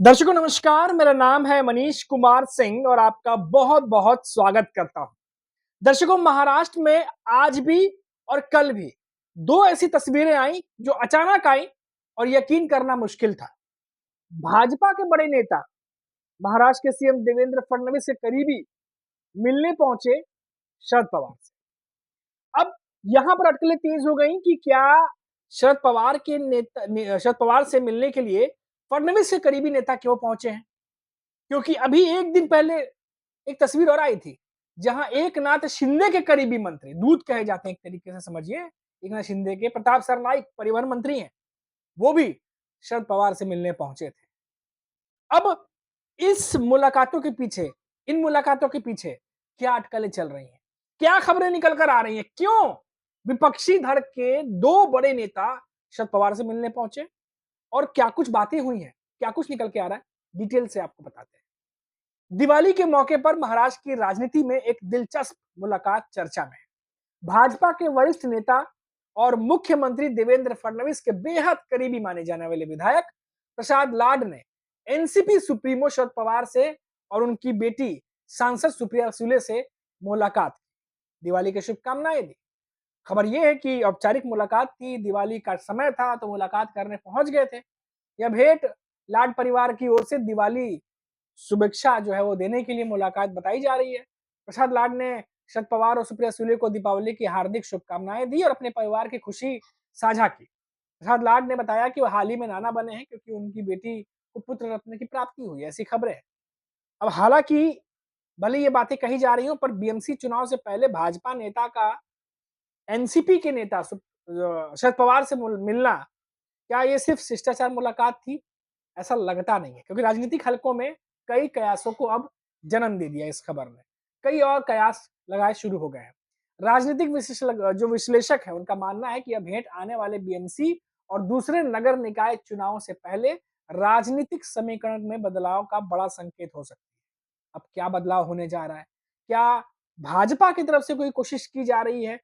दर्शकों नमस्कार, मेरा नाम है मनीष कुमार सिंह और आपका बहुत-बहुत स्वागत करता हूं। दर्शकों महाराष्ट्र में आज भी और कल भी 2 ऐसी तस्वीरें आई जो अचानक आई और यकीन करना मुश्किल था। भाजपा के बड़े नेता महाराष्ट्र के सीएम देवेंद्र फडणवीस के करीबी मिलने पहुंचे शरद पवार से। अब यहां पर अटकलें तेज हो गई कि क्या शरद पवार से मिलने के लिए फडणवीस के करीबी नेता क्यों पहुंचे हैं? क्योंकि अभी एक दिन पहले एक तस्वीर और आई थी, जहां एकनाथ शिंदे के करीबी मंत्री, दूत कहे जाते हैं एक तरीके से समझिए, एकनाथ शिंदे के प्रताप सरनाईक परिवहन मंत्री हैं, वो भी शरद पवार से मिलने पहुंचे थे। अब इस मुलाकातों के पीछे, इन मुलाकातों के पीछे क्या अटकलें चल रही हैं? क्या खबरें निकल कर आ रही हैं? क्यों विपक्षी धड़ के 2 बड़े नेता शरद पवार से मिलने पहुंचे और क्या कुछ बातें हुई हैं? क्या कुछ निकल के आ रहा है? डिटेल से आपको बताते हैं। दिवाली के मौके पर महाराष्ट्र की राजनीति में एक दिलचस्प मुलाकात चर्चा में है। भाजपा के वरिष्ठ नेता और मुख्यमंत्री देवेंद्र फडणवीस के बेहद करीबी माने जाने वाले विधायक प्रसाद लाड ने एनसीपी सुप्रीमो शरद पवार से और उनकी बेटी सांसद सुप्रिया सुले से मुलाकात की, दिवाली की शुभकामनाएं दी। खबर यह है कि औपचारिक मुलाकात थी, दिवाली का समय था तो मुलाकात करने पहुंच गए थे। यह भेंट लाड परिवार की ओर से दिवाली शुभेच्छा जो है वो देने के लिए मुलाकात बताई जा रही है। प्रसाद लाड ने शरद पवार और सुप्रिया सुले को दीपावली की हार्दिक शुभकामनाएं दी और अपने परिवार की खुशी साझा की। प्रसाद लाड ने बताया कि वो हाल ही में नाना बने हैं क्योंकि उनकी बेटी को पुत्र रत्न की प्राप्ति हुई है, ऐसी खबरें हैं। अब हालांकि भले ये बातें कही जा रही हो पर बीएमसी चुनाव से पहले भाजपा नेता का एनसीपी के नेता शरद पवार से मिलना, क्या ये सिर्फ शिष्टाचार मुलाकात थी? ऐसा लगता नहीं है क्योंकि राजनीतिक हलकों में कई कयासों को अब जन्म दे दिया इस खबर ने। कई और कयास लगाए शुरू हो गए हैं। राजनीतिक जो विश्लेषक है उनका मानना है कि यह भेंट आने वाले बीएमसी और दूसरे नगर निकाय चुनाव से पहले राजनीतिक समीकरण में बदलाव का बड़ा संकेत हो सकती है। अब क्या बदलाव होने जा रहा है? क्या भाजपा की तरफ से कोई कोशिश की जा रही है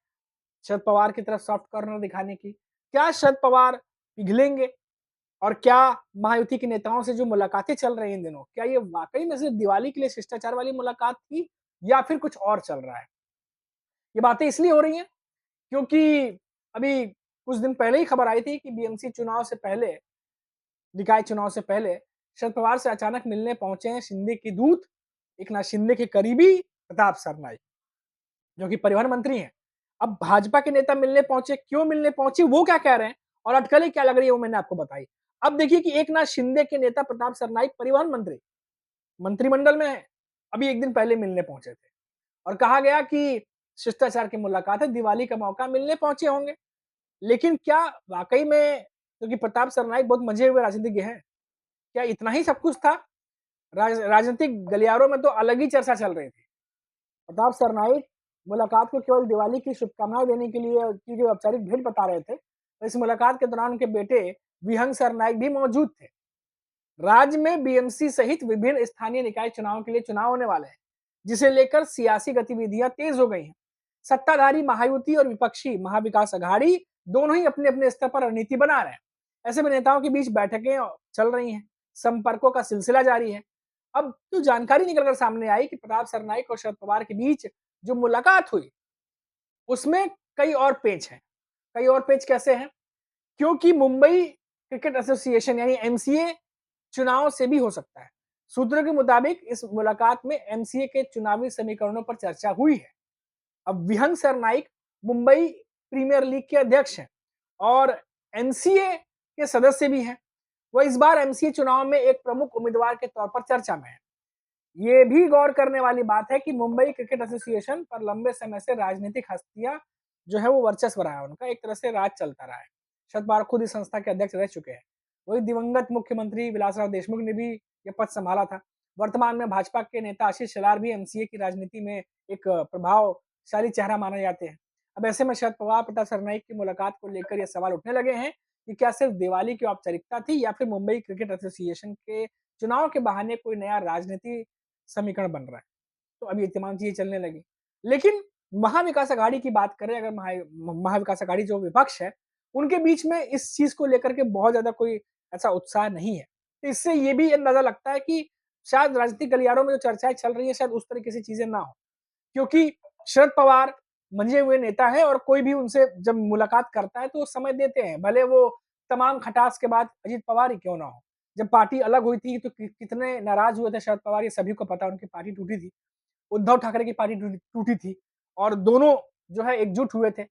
शरद पवार की तरफ सॉफ्ट कॉर्नर दिखाने की? क्या शरद पवार पिघलेंगे? और क्या महायुति के नेताओं से जो मुलाकातें चल रही हैं इन दिनों, क्या ये वाकई में सिर्फ दिवाली के लिए शिष्टाचार वाली मुलाकात थी या फिर कुछ और चल रहा है? ये बातें इसलिए हो रही हैं क्योंकि अभी कुछ दिन पहले ही खबर आई थी कि बीएमसी चुनाव से पहले, निकाय चुनाव से पहले शरद पवार से अचानक मिलने पहुंचे हैं शिंदे के दूत, एकनाथ शिंदे के करीबी प्रताप सरनाईक, जो कि परिवहन मंत्री हैं। अब भाजपा के नेता मिलने पहुंचे, क्यों मिलने पहुंचे, वो क्या कह रहे हैं और अटकलें क्या लग रही है वो मैंने आपको बताई। अब देखिए कि एकनाथ शिंदे के नेता प्रताप सरनाईक परिवहन मंत्री मंत्रिमंडल में है, अभी एक दिन पहले मिलने पहुंचे थे और कहा गया कि शिष्टाचार की मुलाकात है, दिवाली का मौका मिलने पहुंचे होंगे। लेकिन क्या वाकई में, क्योंकि प्रताप सरनाईक बहुत मंझे हुए राजनीतिज्ञ हैं, क्या इतना ही सब कुछ था? राजनीतिक गलियारों में तो अलग ही चर्चा चल रही थी। प्रताप सरनाईक मुलाकात को केवल दिवाली की शुभकामनाएं देने के लिए की गई औपचारिक भेंट बता रहे थे। तो इस मुलाकात के दौरान उनके बेटे विहंग सरनाईक भी मौजूद थे। राज्य में बीएमसी सहित विभिन्न स्थानीय निकाय चुनाव के लिए चुनाव होने वाले हैं, जिसे लेकर सियासी गतिविधियां तेज हो गई हैं। सत्ताधारी महायुति और विपक्षी महाविकास अघाड़ी दोनों ही अपने अपने स्तर पर रणनीति बना रहे हैं। ऐसे में नेताओं के बीच बैठकें चल रही हैं, संपर्कों का सिलसिला जारी है। अब तो जानकारी निकलकर सामने आई कि प्रताप सरनाईक और शरद पवार के बीच जो मुलाकात हुई, उसमें कई और पेच हैं। कई और पेच कैसे हैं? क्योंकि मुंबई क्रिकेट एसोसिएशन यानी एमसीए चुनाव से भी हो सकता है। सूत्रों के मुताबिक इस मुलाकात में एमसीए के चुनावी समीकरणों पर चर्चा हुई है। अब विहंग सरनाईक मुंबई प्रीमियर लीग के अध्यक्ष हैं और एमसीए के सदस्य भी हैं। वह इस बार एमसीए चुनाव में एक प्रमुख उम्मीदवार के तौर पर चर्चा में है। ये भी गौर करने वाली बात है कि मुंबई क्रिकेट एसोसिएशन पर लंबे समय से राजनीतिक हस्तियां जो है वो वर्चस्व रहा है, उनका एक तरह से राज चलता रहा है। शरद पवार खुद इस संस्था के अध्यक्ष रह चुके हैं। वही दिवंगत मुख्यमंत्री विलासराव देशमुख ने भी ये पद संभाला था। वर्तमान में भाजपा के नेता आशीष शेलार भी एमसीए की राजनीति में एक प्रभावशाली चेहरा माने जाते हैं। अब ऐसे में शरद पवार प्रताप सरनाईक की मुलाकात को लेकर ये सवाल उठने लगे हैं कि क्या सिर्फ दिवाली की औपचारिकता थी या फिर मुंबई क्रिकेट एसोसिएशन के चुनाव के बहाने कोई नया राजनीति समीकरण बन रहा है। तो अब ये तमाम चीजें चलने लगी। लेकिन महाविकास अघाड़ी की बात करें, अगर महाविकास अघाड़ी जो विपक्ष है, उनके बीच में इस चीज को लेकर के बहुत ज्यादा कोई ऐसा उत्साह नहीं है। तो इससे ये भी अंदाजा लगता है कि शायद राजनीतिक गलियारों में जो चर्चाएं चल रही है शायद उस तरीके से चीजें ना हो, क्योंकि शरद पवार मंजे हुए नेता है और कोई भी उनसे जब मुलाकात करता है तो वो समय देते हैं, भले वो तमाम खटास के बाद अजीत पवार ही क्यों ना हो। जब पार्टी अलग हुई थी तो कितने नाराज हुए थे शरद पवार, ये सभी को पता, उनकी पार्टी टूटी थी, उद्धव ठाकरे की पार्टी टूटी थी और दोनों जो है एकजुट हुए थे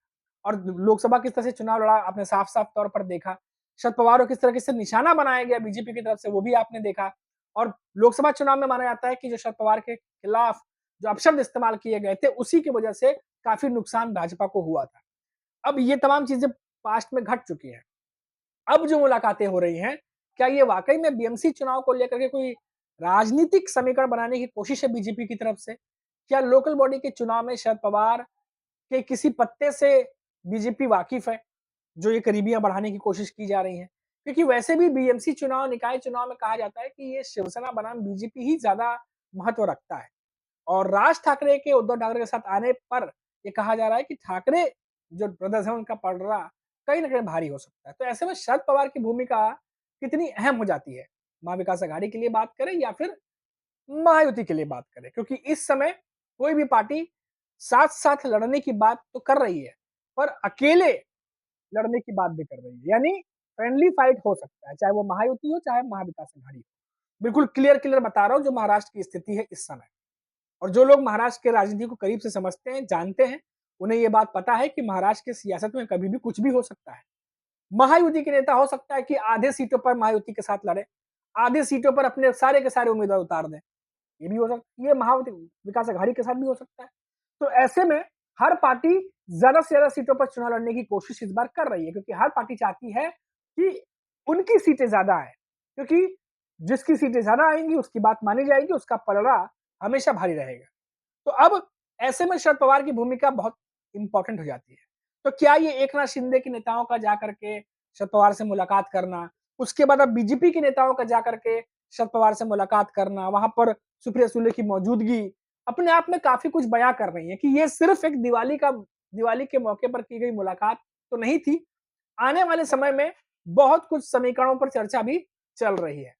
और लोकसभा किस तरह से चुनाव लड़ा आपने साफ साफ तौर पर देखा। शरद पवार को किस तरीके से निशाना बनाया गया बीजेपी की तरफ से वो भी आपने देखा। और लोकसभा चुनाव में माना जाता है कि जो शरद पवार के खिलाफ जो अपशब्द इस्तेमाल किए गए थे उसी की वजह से काफी नुकसान भाजपा को हुआ था। अब ये तमाम चीजें पास्ट में घट चुकी हैं। अब जो मुलाकातें हो रही हैं, क्या ये वाकई में बीएमसी चुनाव को लेकर के कोई राजनीतिक समीकरण बनाने की कोशिश है बीजेपी की तरफ से? क्या लोकल बॉडी के चुनाव में शरद पवार के किसी पत्ते से बीजेपी वाकिफ है, जो ये करीबियां बढ़ाने की कोशिश की जा रही है? क्योंकि वैसे भी बीएमसी चुनाव, निकाय चुनाव में कहा जाता है कि ये शिवसेना बनाम बीजेपी ही ज्यादा महत्व रखता है और राज ठाकरे के उद्धव ठाकरे के साथ आने पर ये कहा जा रहा है कि ठाकरे जो ब्रदर्स है उनका पलड़ा कहीं ना कहीं भारी हो सकता है। तो ऐसे में शरद पवार की भूमिका कितनी अहम हो जाती है, महाविकास अघाड़ी के लिए बात करें या फिर महायुति के लिए बात करें, क्योंकि इस समय कोई भी पार्टी साथ साथ लड़ने की बात तो कर रही है पर अकेले लड़ने की बात भी कर रही है, यानी फ्रेंडली फाइट हो सकता है, चाहे वो महायुति हो चाहे महाविकास अघाड़ी हो। बिल्कुल क्लियर क्लियर बता रहा हूं जो महाराष्ट्र की स्थिति है इस समय। और जो लोग महाराष्ट्र के राजनीति को करीब से समझते हैं, जानते हैं, उन्हें ये बात पता है कि महाराष्ट्र की सियासत में कभी भी कुछ भी हो सकता है। महायुति के नेता हो सकता है कि आधे सीटों पर महायुति के साथ लड़े, आधे सीटों पर अपने सारे के सारे उम्मीदवार उतार दें, ये भी हो सकता है। ये महायुति विकास अघाड़ी के साथ भी हो सकता है। तो ऐसे में हर पार्टी ज्यादा से ज्यादा सीटों पर चुनाव लड़ने की कोशिश इस बार कर रही है, क्योंकि हर पार्टी चाहती है कि उनकी सीटें ज्यादा आए, क्योंकि जिसकी सीटें ज्यादा आएंगी उसकी बात मानी जाएगी, उसका पलड़ा हमेशा भारी रहेगा। तो अब ऐसे में शरद पवार की भूमिका बहुत इंपॉर्टेंट हो जाती है। तो क्या ये एकनाथ शिंदे के नेताओं का जाकर के शरद पवार से मुलाकात करना, उसके बाद अब बीजेपी के नेताओं का जाकर के शरद पवार से मुलाकात करना, वहां पर सुप्रिया सुले की मौजूदगी अपने आप में काफी कुछ बयां कर रही है कि ये सिर्फ एक दिवाली के मौके पर की गई मुलाकात तो नहीं थी। आने वाले समय में बहुत कुछ समीकरणों पर चर्चा भी चल रही है।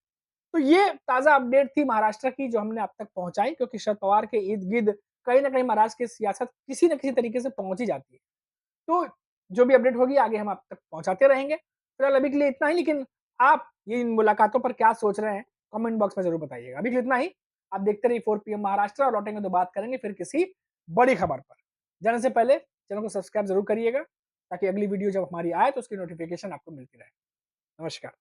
तो ये ताजा अपडेट थी महाराष्ट्र की जो हमने अब तक पहुंचाई, क्योंकि शरद पवार के इर्द गिर्द कहीं ना कहीं महाराष्ट्र की सियासत किसी न किसी तरीके से पहुंच ही जाती है। तो जो भी अपडेट होगी आगे हम आप तक पहुंचाते रहेंगे। फिलहाल अभी के लिए इतना ही, लेकिन आप ये इन मुलाकातों पर क्या सोच रहे हैं कमेंट बॉक्स में जरूर बताइएगा। अभी के लिए इतना ही, आप देखते रहिए 4 PM महाराष्ट्र और लौटेंगे तो बात करेंगे फिर किसी बड़ी खबर पर। जाने से पहले चैनल को सब्सक्राइब जरूर करिएगा ताकि अगली वीडियो जब हमारी आए तो उसकी नोटिफिकेशन आपको मिलती रहे। नमस्कार।